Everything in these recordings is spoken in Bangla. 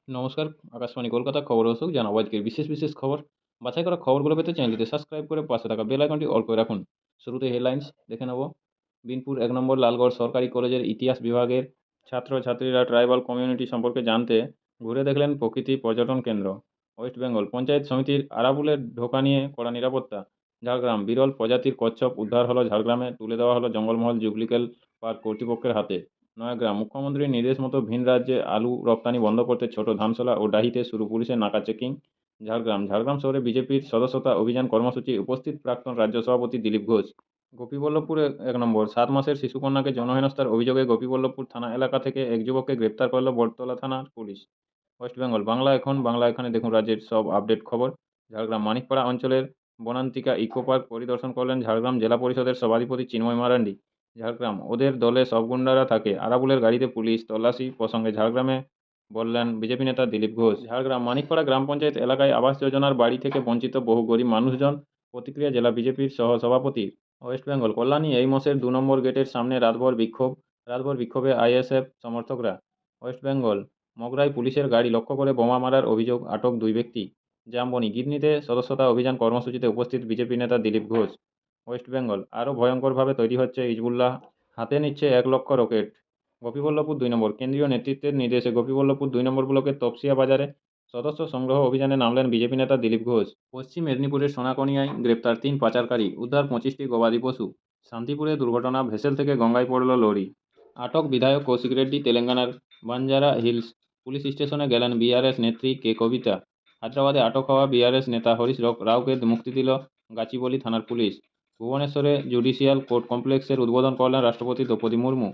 নমস্কার, আকাশবাণী কলকাতা খবর অংশক জানাবো আজকের বিশেষ খবর। বাছাই করা খবরগুলো পেতে চ্যানেলটিতে সাবস্ক্রাইব করে পাশে থাকা বেল আইকনটি অল করে রাখুন। শুরুতে হেডলাইন্স দেখে নেব। বিনপুর ১ নম্বর লালগড় সরকারি কলেজের ইতিহাস বিভাগের ছাত্রছাত্রীরা ট্রাইবাল কমিউনিটি সম্পর্কে জানতে ঘুরে দেখলেন প্রকৃতি পর্যটন কেন্দ্র। ওয়েস্ট বেঙ্গল পঞ্চায়েত সমিতির আরাবুলের ঢোকা নিয়ে কড়া নিরাপত্তা। ঝাড়গ্রাম বিরল প্রজাতির কচ্ছপ উদ্ধার হলো ঝাড়গ্রামে, তুলে দেওয়া হলো জঙ্গলমহল জুবলিকেল পার্ক কর্তৃপক্ষের হাতে। নয়াগ্রাম মুখ্যমন্ত্রীর নির্দেশ মতো ভিন রাজ্যে আলু রপ্তানি বন্ধ করতে ছোট ধানশালা ও ডাহিতে শুরু পুলিশের নাকা চেকিং। ঝাড়গ্রাম শহরে বিজেপির সদস্যতা অভিযান কর্মসূচি, উপস্থিত প্রাক্তন রাজ্য সভাপতি দিলীপ ঘোষ। গোপীবল্লভপুরে ১ নম্বর ৭ মাসের শিশুকন্যাকে যৌনহেনস্থার অভিযোগে গোপীবল্লভপুর থানা এলাকা থেকে এক যুবককে গ্রেপ্তার করল বটতলা থানার পুলিশ। ওয়েস্ট বেঙ্গল বাংলা এখানে দেখুন রাজ্যের সব আপডেট খবর। ঝাড়গ্রাম মানিকপাড়া অঞ্চলের বনান্তিকা ইকো পার্ক পরিদর্শন করলেন ঝাড়গ্রাম জেলা পরিষদের সভাধিপতি চিন্ময় মারান্ডি। ঝাড়গ্রাম ওদের দলে সব গুন্ডারা থাকে, আরাবুলের গাড়িতে পুলিশ তল্লাশি প্রসঙ্গে ঝাড়গ্রামে বললেন বিজেপি নেতা দিলীপ ঘোষ। ঝাড়গ্রাম মানিকপাড়া গ্রাম পঞ্চায়েত এলাকায় আবাস যোজনার বাড়ি থেকে বঞ্চিত বহু গরিব মানুষজন, প্রতিক্রিয়া জেলা বিজেপির সহ সভাপতির। ওয়েস্ট বেঙ্গল কল্যাণী এই মাসের ২ নম্বর গেটের সামনে রাতভর বিক্ষোভে আইএসএফ সমর্থকরা। ওয়েস্ট বেঙ্গল মগরায় পুলিশের গাড়ি লক্ষ্য করে বোমা মারার অভিযোগ, আটক ২ ব্যক্তি। জামবনি গিরনিতে সদস্যতা অভিযান কর্মসূচিতে উপস্থিত বিজেপি নেতা দিলীপ ঘোষ। ওয়েস্ট বেঙ্গল আরও ভয়ঙ্করভাবে তৈরি হচ্ছে হিজবুল্লাহ, হাতে নিচ্ছে ১ লক্ষ রকেট। গোপীবল্লভপুর ২ নম্বর কেন্দ্রীয় নেতৃত্বের নির্দেশে গোপীবল্লভপুর ২ নম্বর ব্লকের তপসিয়া বাজারে সদস্য সংগ্রহ অভিযানে নামলেন বিজেপি নেতা দিলীপ ঘোষ। পশ্চিম মেদিনীপুরের সোনাকনিয়ায় গ্রেপ্তার ৩ পাচারকারী, উদ্ধার ২৫টি গবাদি পশু। শান্তিপুরে দুর্ঘটনা, ভেসেল থেকে গঙ্গায় পড়ল লরি। আটক বিধায়ক কৌশিক রেড্ডি। তেলেঙ্গানার বাঞ্জারা হিলস পুলিশ স্টেশনে গেলেন বিআরএস নেত্রী কে কবিতা। হায়দ্রাবাদে আটক হওয়া বিআরএস নেতা হরিশ রাওকে মুক্তি দিল গাচিবলি থানার পুলিশ। ভুবনেশ্বরে জুডিশিয়াল কোর্ট কমপ্লেক্সের উদ্বোধন করলেন রাষ্ট্রপতি দ্রৌপদী মুর্মু।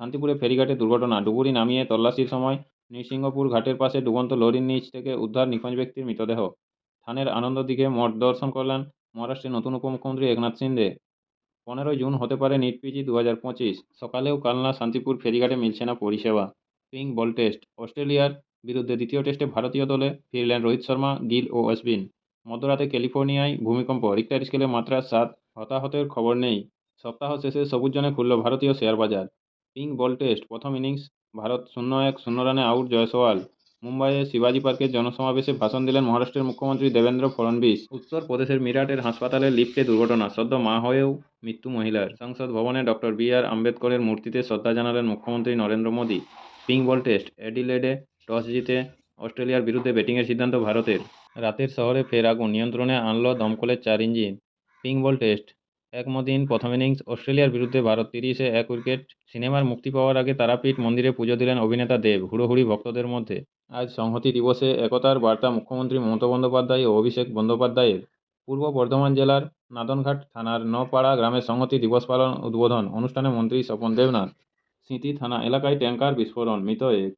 শান্তিপুরে ফেরিঘাটে দুর্ঘটনা, ডুবুরি নামিয়ে তল্লাশির সময় নৃসিংহপুর ঘাটের পাশে ডুবন্ত লরির নিচ থেকে উদ্ধার নিখোঁজ ব্যক্তির মৃতদেহ। থানের আনন্দদিঘে মঠ দর্শন করলেন মহারাষ্ট্রের নতুন উপমুখ্যমন্ত্রী একনাথ শিন্দে। ১৫ই জুন হতে পারে নিট পিজি ২০২৫। সকালেও কালনা শান্তিপুর ফেরিঘাটে মিলছে না পরিষেবা। পিঙ্ক বল টেস্ট, অস্ট্রেলিয়ার বিরুদ্ধে দ্বিতীয় টেস্টে ভারতীয় দলে ফিরলেন রোহিত শর্মা, গিল ও অশ্বিন। মধ্যরাতে ক্যালিফোর্নিয়ায় ভূমিকম্প, রিক্টার স্কেলে মাত্রা ৭। হতাহতের খবর নেই। সপ্তাহ শেষে সবুজ জোনে খুলল ভারতীয় শেয়ার বাজার। পিঙ্ক বল টেস্ট প্রথম ইনিংস ভারত ০-১ ০ রানে আউট জয়সওয়াল। মুম্বাইয়ে শিবাজি পার্কের জনসমাবেশে ভাষণ দিলেন মহারাষ্ট্রের মুখ্যমন্ত্রী দেবেন্দ্র ফড়নবিস। উত্তরপ্রদেশের মিরাটের হাসপাতালে লিফটে দুর্ঘটনা, সদ্য মা হয়েও মৃত্যু মহিলার। সংসদ ভবনে ডক্টর বি.আর. আম্বেদকরের মূর্তিতে শ্রদ্ধা জানালেন মুখ্যমন্ত্রী Narendra Modi. Pink ball test, অ্যাডিলেডে টস জিতে অস্ট্রেলিয়ার বিরুদ্ধে ব্যাটিংয়ের সিদ্ধান্ত ভারতের। রাতের শহরে ফের আগুন, নিয়ন্ত্রণে আনল দমকলের ৪ ইঞ্জিন। পিঙ্ক বল টেস্ট একদিন প্রথম ইনিংস অস্ট্রেলিয়ার বিরুদ্ধে ভারত ৩০-এ ১ উইকেট। সিনেমার মুক্তি পাওয়ার আগে তারাপীঠ মন্দিরে পুজো দিলেন অভিনেতা দেব, হুড়োহুড়ি ভক্তদের মধ্যে। আজ সংহতি দিবসে একতার বার্তা মুখ্যমন্ত্রী মমতা বন্দ্যোপাধ্যায় ও অভিষেক বন্দ্যোপাধ্যায়ের। পূর্ব বর্ধমান জেলার নাদনঘাট থানার নপাড়া গ্রামে সংহতি দিবস পালন উদ্বোধন অনুষ্ঠানে মন্ত্রী স্বপন দেবনাথ। স্মৃতি থানা এলাকায় ট্যাঙ্কার বিস্ফোরণ, মৃত ১।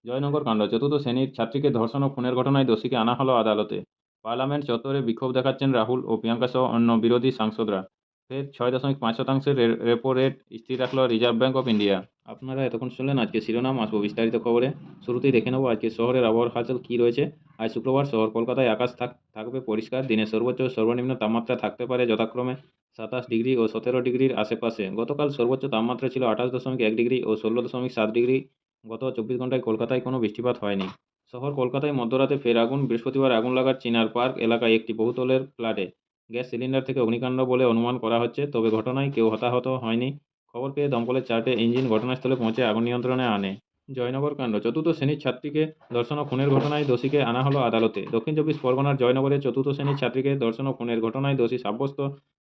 জয়নগর কাণ্ড, চতুর্থ শ্রেণীর ছাত্রীকে ধর্ষণ ও খুনের ঘটনায় দোষীকে আনা হলো আদালতে। পার্লামেন্ট চত্বরে বিক্ষোভ দেখাচ্ছেন রাহুল ও প্রিয়াঙ্কা সহ অন্য বিরোধী সাংসদরা। ফের ৬.৫% রেপো রেট স্থির রাখল রিজার্ভ ব্যাঙ্ক অফ ইন্ডিয়া। আপনারা এতক্ষণ শুনলেন আজকে শিরোনাম, আসবো বিস্তারিত খবরে। শুরুতেই দেখে নেব আজকে শহরের আবহাওয়ার হালচাল কী রয়েছে। আজ শুক্রবার শহর কলকাতায় আকাশ থাকবে পরিষ্কার। দিনে সর্বোচ্চ ও সর্বনিম্ন তাপমাত্রা থাকতে পারে যথাক্রমে ২৭ ডিগ্রি ও ১৭ ডিগ্রির আশেপাশে। গতকাল সর্বোচ্চ তাপমাত্রা ছিল ২৮.১ ডিগ্রি ও ১৬.৭ ডিগ্রি। গত ২৪ ঘন্টায় কলকাতায় কোনো বৃষ্টিপাত হয়নি। শহর কলকাতায় মধ্যরাতে ফের আগুন, বৃহস্পতিবার আগুন লাগার চিনার পার্ক এলাকায় একটি বহুতলের ফ্ল্যাটে গ্যাস সিলিন্ডার থেকে অগ্নিকাণ্ড বলে অনুমান করা হচ্ছে, তবে ঘটনায় কেউ হতাহত হয়নি। খবর পেয়ে দমকলের ৪টে ইঞ্জিন ঘটনাস্থলে পৌঁছে আগুন নিয়ন্ত্রণে আনে। জয়নগর কাণ্ড, চতুর্থ শ্রেণীর ছাত্রীকে ধর্ষণ ও খুনের ঘটনায় দোষীকে আনা হলো আদালতে। দক্ষিণ চব্বিশ পরগনার জয়নগরে চতুর্থ শ্রেণীর ছাত্রীকে ধর্ষণ ও খুনের ঘটনায় দোষী সাব্যস্ত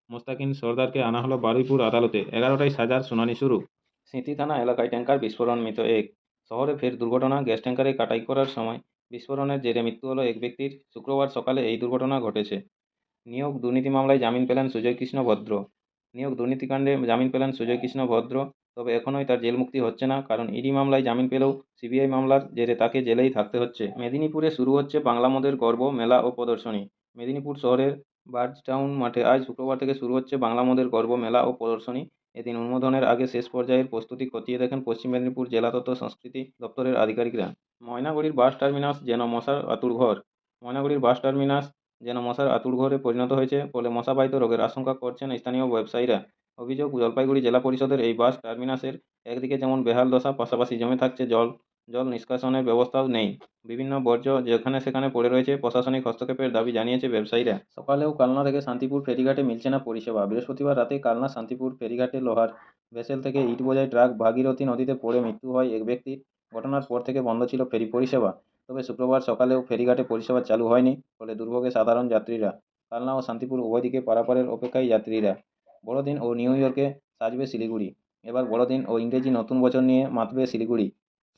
মোস্তাকিন সর্দারকে আনা হলো বারুইপুর আদালতে। ১১টায় সাজার শুনানি শুরু। স্মৃতি থানা এলাকায় ট্যাঙ্কার বিস্ফোরণ, মৃত ১। শহরে ফের দুর্ঘটনা, গ্যাস ট্যাঙ্কারে কাটাই করার সময় বিস্ফোরণের জেরে মৃত্যু হলো ১ ব্যক্তির। শুক্রবার সকালে এই দুর্ঘটনা ঘটেছে। নিয়োগ দুর্নীতি মামলায় জামিন পেলেন সুজয় কৃষ্ণ ভদ্র। নিয়োগ দুর্নীতিকাণ্ডে জামিন পেলেন সুজয় কৃষ্ণ ভদ্র, তবে এখনই তার জেল মুক্তি হচ্ছে না, কারণ ইডি মামলায় জামিন পেলেও সিবিআই মামলার জেরে তাকে জেলেই থাকতে হচ্ছে। মেদিনীপুরে শুরু হচ্ছে বাংলা মোদের গর্ব মেলা ও প্রদর্শনী। মেদিনীপুর শহরের বার্জটাউন মাঠে আজ শুক্রবার থেকে শুরু হচ্ছে বাংলা মোদের গর্ব মেলা ও প্রদর্শনী। এদিন উন্মোধনের আগে শেষ পর্যায়ের প্রস্তুতি খতিয়ে দেখেন পশ্চিম মেদিনীপুর জেলা তথ্য সংস্কৃতি দপ্তরের আধিকারিকরা। ময়নাগুড়ির বাস টার্মিনাস যেন মশার আঁতুড়ঘর। ময়নাগুড়ির বাস টার্মিনাস যেন মশার আঁতুড়ঘরে পরিণত হয়েছে বলে মশাবাহিত রোগের আশঙ্কা করছেন স্থানীয় ব্যবসায়ীরা। অভিযোগ, জলপাইগুড়ি জেলা পরিষদের এই বাস টার্মিনাসের একদিকে যেমন বেহাল দশা, পাশাপাশি জমে থাকছে জল, জল নিষ্কাশনের ব্যবস্থাও নেই। বিভিন্ন বর্জ্য যেখানে সেখানে পড়ে রয়েছে। প্রশাসনিক হস্তক্ষেপের দাবি জানিয়েছে ব্যবসায়ীরা। সকালেও কালনা থেকে শান্তিপুর ফেরিঘাটে মিলছে না পরিষেবা। বৃহস্পতিবার রাতে কালনা শান্তিপুর ফেরিঘাটে লোহার ভেসেল থেকে ইট বোঝাই ট্রাক ভাগীরথী নদীতে পড়ে মৃত্যু হয় এক ব্যক্তির। ঘটনার পর থেকে বন্ধ ছিল ফেরি পরিষেবা। তবে শুক্রবার সকালেও ফেরিঘাটে পরিষেবা চালু হয়নি, ফলে দুর্ভোগে সাধারণ যাত্রীরা। কালনা ও শান্তিপুর উভয় দিকে পারাপারের অপেক্ষায় যাত্রীরা। বড়দিন ও নিউ ইয়র্কে সাজবে শিলিগুড়ি। এবার বড়দিন ও ইংরেজি নতুন বছর নিয়ে মাতবে শিলিগুড়ি।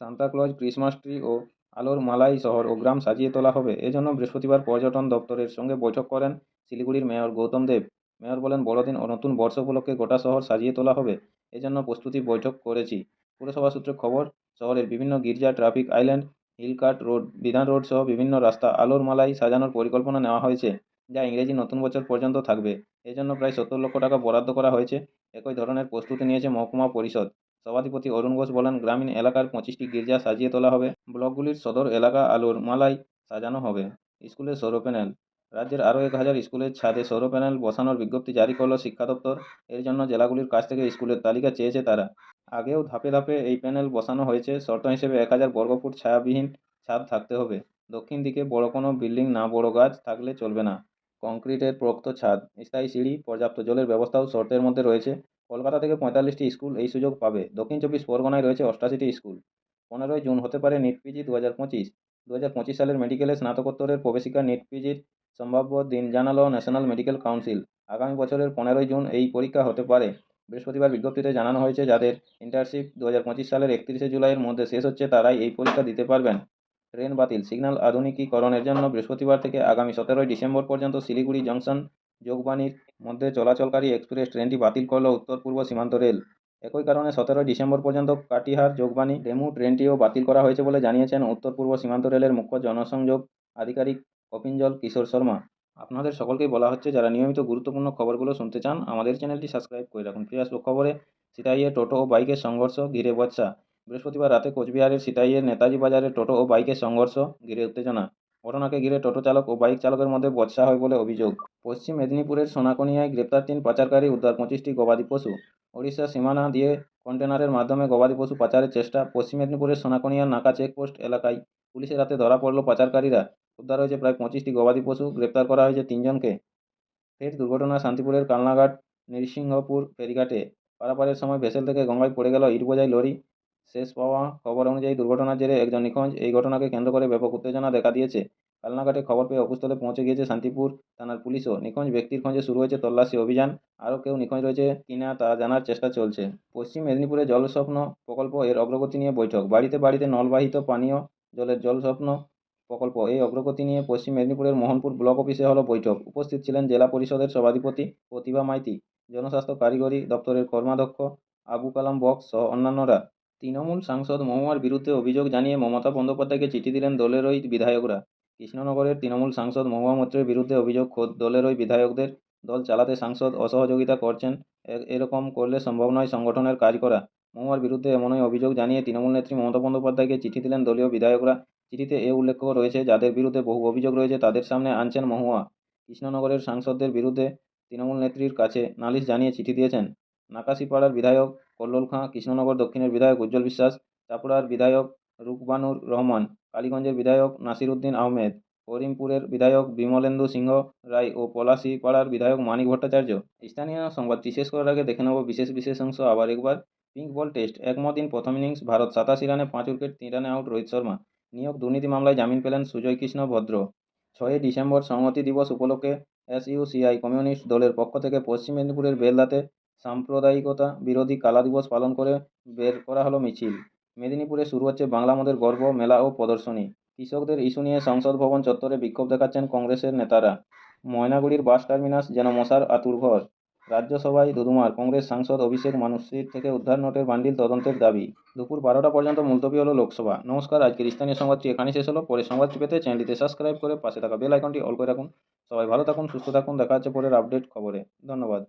সান্তাক্লজ, ক্রিসমাস ট্রি ও আলোর মালায় শহর ও গ্রাম সাজিয়ে তোলা হবে। এজন্য বৃহস্পতিবার পর্যটন দপ্তরের সঙ্গে বৈঠক করেন শিলিগুড়ির মেয়র গৌতম দেব। মেয়র বলেন, বড়দিন ও নতুন বর্ষ উপলক্ষে গোটা শহর সাজিয়ে তোলা হবে। এজন্য প্রস্তুতি বৈঠক করেছি। পুরসভা সূত্রে খবর, শহরের বিভিন্ন গির্জা, ট্রাফিক আইল্যান্ড, হিলকাট রোড, বিধান রোড সহ বিভিন্ন রাস্তা আলোর মালায় সাজানোর পরিকল্পনা নেওয়া হয়েছে, যা ইংরেজি নতুন বছর পর্যন্ত থাকবে। এজন্য প্রায় 70 লক্ষ টাকা বরাদ্দ করা হয়েছে। একই ধরনের প্রস্তুতি নিয়েছে মহকুমা পরিষদ। সভাধিপতি অরুণ ঘোষ বলেন, গ্রামীণ এলাকার 25টি গির্জা সাজিয়ে তোলা হবে। ব্লকগুলির সদর এলাকা আলোর মালায় সাজানো হবে। স্কুলে সৌর প্যানেল। রাজ্যের আরও 1000 স্কুলের ছাদে সৌর প্যানেল বসানোর বিজ্ঞপ্তি জারি করল শিক্ষা দপ্তর। এর জন্য জেলাগুলির কাছ থেকে স্কুলের তালিকা চেয়েছে তারা। আগেও ধাপে ধাপে এই প্যানেল বসানো হয়েছে। শর্ত হিসেবে 1000 বর্গফুট ছায়াবিহীন ছাদ থাকতে হবে। দক্ষিণ দিকে বড় কোনো বিল্ডিং না, বড় গাছ থাকলে চলবে না। কংক্রিটের পোক্ত ছাদ, স্থায়ী সিঁড়ি, পর্যাপ্ত জলের ব্যবস্থাও শর্তের মধ্যে রয়েছে। কলকাতা থেকে 45টি স্কুল এই সুযোগ পাবে। দক্ষিণ 24 পরগনায় রয়েছে 88টি স্কুল। 15ই জুন হতে পারে নিট পিজি 2025। 2025 সালের মেডিকেলে স্নাতকোত্তরের প্রবেশিকা নিট পিজির সম্ভাব্য দিন জানালো ন্যাশনাল মেডিকেল কাউন্সিল। আগামী বছরের 15ই জুন এই পরীক্ষা হতে পারে। বৃহস্পতিবার বিজ্ঞপ্তিতে জানানো হয়েছে, যাদের ইন্টার্নশিপ 2025 সালের 31শে জুলাইয়ের মধ্যে শেষ হচ্ছে তারাই এই পরীক্ষা দিতে পারবেন। ট্রেন বাতিল, সিগন্যাল আধুনিকীকরণের জন্য বৃহস্পতিবার থেকে আগামী 17ই ডিসেম্বর পর্যন্ত শিলিগুড়ি জংশন যোগবাণীর মধ্যে চলাচলকারী এক্সপ্রেস ট্রেনটি বাতিল করল উত্তর পূর্ব সীমান্ত রেল। একই কারণে 17ই ডিসেম্বর পর্যন্ত কাটিহার যোগবাণী ডেমু ট্রেনটিও বাতিল করা হয়েছে বলে জানিয়েছেন উত্তর পূর্ব সীমান্ত রেলের মুখ্য জনসংযোগ আধিকারিক কপিঞ্জল কিশোর শর্মা। আপনাদের সকলকেই বলা হচ্ছে, যারা নিয়মিত গুরুত্বপূর্ণ খবরগুলো শুনতে চান আমাদের চ্যানেলটি সাবস্ক্রাইব করে রাখুন। ফিরে আসবো খবরে। সিতাইয়ে টোটো ও বাইকের সংঘর্ষ, ঘিরে বচসা। বৃহস্পতিবার রাতে কোচবিহারের সিতাইয়ের নেতাজি বাজারে টোটো ও বাইকের সংঘর্ষ, ঘিরে উত্তেজনা। ঘটনাকে ঘিরে টোটো চালক ও বাইক চালকের মধ্যে বচসা হয় বলে অভিযোগ। পশ্চিম মেদিনীপুরের সোনাকনিয়ায় গ্রেপ্তার 3 পাচারকারী, উদ্ধার 25টি গবাদি পশু। ওড়িশা সীমানা দিয়ে কন্টেনারের মাধ্যমে গবাদি পশু পাচারের চেষ্টা। পশ্চিম মেদিনীপুরের সোনাকনিয়ার নাকা চেকপোস্ট এলাকায় পুলিশের হাতে ধরা পড়ল পাচারকারীরা। উদ্ধার হয়েছে প্রায় 25টি গবাদি পশু, গ্রেপ্তার করা হয়েছে 3 জনকে। ফের দুর্ঘটনা শান্তিপুরের কালনাঘাট নৃসিংহপুর ফেরিঘাটে। পারাপারের সময় ভেসেল থেকে গঙ্গায় পড়ে গেল ইটবোঝাই লরি। শেষ পাওয়া খবর অনুযায়ী দুর্ঘটনার জেরে একজন নিখোঁজ। এই ঘটনাকে কেন্দ্র করে ব্যাপক উত্তেজনা দেখা দিয়েছে। কালনাঘাটে খবর পেয়ে অকুস্থলে পৌঁছে গিয়েছে শান্তিপুর থানার পুলিশও। নিখোঁজ ব্যক্তির খোঁজে শুরু হয়েছে তল্লাশি অভিযান। আরও কেউ নিখোঁজ রয়েছে কিনা তা জানার চেষ্টা চলছে। পশ্চিম মেদিনীপুরে জলস্বপ্ন প্রকল্প এর অগ্রগতি নিয়ে বৈঠক। বাড়িতে বাড়িতে নলবাহিত পানীয় জলের জলস্বপ্ন প্রকল্প এই অগ্রগতি নিয়ে পশ্চিম মেদিনীপুরের মোহনপুর ব্লক অফিসে হলো বৈঠক। উপস্থিত ছিলেন জেলা পরিষদের সভাধিপতি প্রতিভা মাইতি, জনস্বাস্থ্য কারিগরি দপ্তরের কর্মাধ্যক্ষ আবু কালাম বক্স সহ অন্যান্যরা। তৃণমূল সাংসদ মহুয়ার বিরুদ্ধে অভিযোগ জানিয়ে মমতা বন্দ্যোপাধ্যায়কে চিঠি দিলেন দলেরই বিধায়করা। কৃষ্ণনগরের তৃণমূল সাংসদ মহুয়া মৈত্রের বিরুদ্ধে অভিযোগ, খোদ দলেরই বিধায়কদের দল চালাতে সাংসদ অসহযোগিতা করছেন। এরকম করলে সম্ভব নয় সংগঠনের কাজ করা। মহুয়ার বিরুদ্ধে এমনই অভিযোগ জানিয়ে তৃণমূল নেত্রী মমতা বন্দ্যোপাধ্যায়কে চিঠি দিলেন দলীয় বিধায়করা। চিঠিতে এ উল্লেখ রয়েছে, যাদের বিরুদ্ধে বহু অভিযোগ রয়েছে তাদের সামনে আনছেন মহুয়া। কৃষ্ণনগরের সাংসদদের বিরুদ্ধে তৃণমূল নেত্রীর কাছে নালিশ জানিয়ে চিঠি দিয়েছেন নাকাশিপাড়ার বিধায়ক কল্লোল খাঁ, কৃষ্ণনগর দক্ষিণের বিধায়ক উজ্জ্বল বিশ্বাস, চাপুড়ার বিধায়ক রুকবানুর রহমান, কালীগঞ্জের বিধায়ক নাসিরউদ্দিন আহমেদ, করিমপুরের বিধায়ক বিমলেন্দু সিংহ রায় ও পলাশীপাড়ার বিধায়ক মানিক ভট্টাচার্য। স্থানীয় সংবাদটি শেষ করার আগে দেখে নেব বিশেষ অংশ আবার একবার। পিঙ্ক বল টেস্ট, একদিন প্রথম ইনিংস ভারত 87 রানে 5 উইকেট 3 রানে আউট রোহিত শর্মা। নিয়োগ দুর্নীতি মামলায় জামিন পেলেন সুজয় কৃষ্ণ ভদ্র। 6ই ডিসেম্বর সংহতি দিবস উপলক্ষে এসইউসিআই কমিউনিস্ট দলের পক্ষ থেকে পশ্চিম মেদিনীপুরের বেলদাতে সাম্প্রদায়িকতা বিরোধী কালা দিবস পালন করে বের করা হলো মিছিল। মেদিনীপুরে শুরু হচ্ছে বাংলা মোদের গর্ব মেলা ও প্রদর্শনী। কৃষকদের ইস্যু নিয়ে সংসদ ভবন চত্বরে বিক্ষোভ দেখাচ্ছেন কংগ্রেসের নেতারা। ময়নাগুড়ির বাস টার্মিনাস যেন মশার আঁতুড়ঘর। রাজ্যসভায় ধুধুমার, কংগ্রেস সাংসদ অভিষেক মানুষীর থেকে উদ্ধার নোটের বান্ডিল তদন্তের দাবি। দুপুর 12টা পর্যন্ত মুলতবি হলো লোকসভা। নমস্কার, আজকের স্থানীয় সংবাদটি এখানেই শেষ হলো। পরে সংবাদটি পেতে চ্যানেলটিতে সাবস্ক্রাইব করে পাশে থাকা বেল আইকনটি অল করে রাখুন। সবাই ভালো থাকুন, সুস্থ থাকুন। দেখা হচ্ছে পরের আপডেট খবরে। ধন্যবাদ।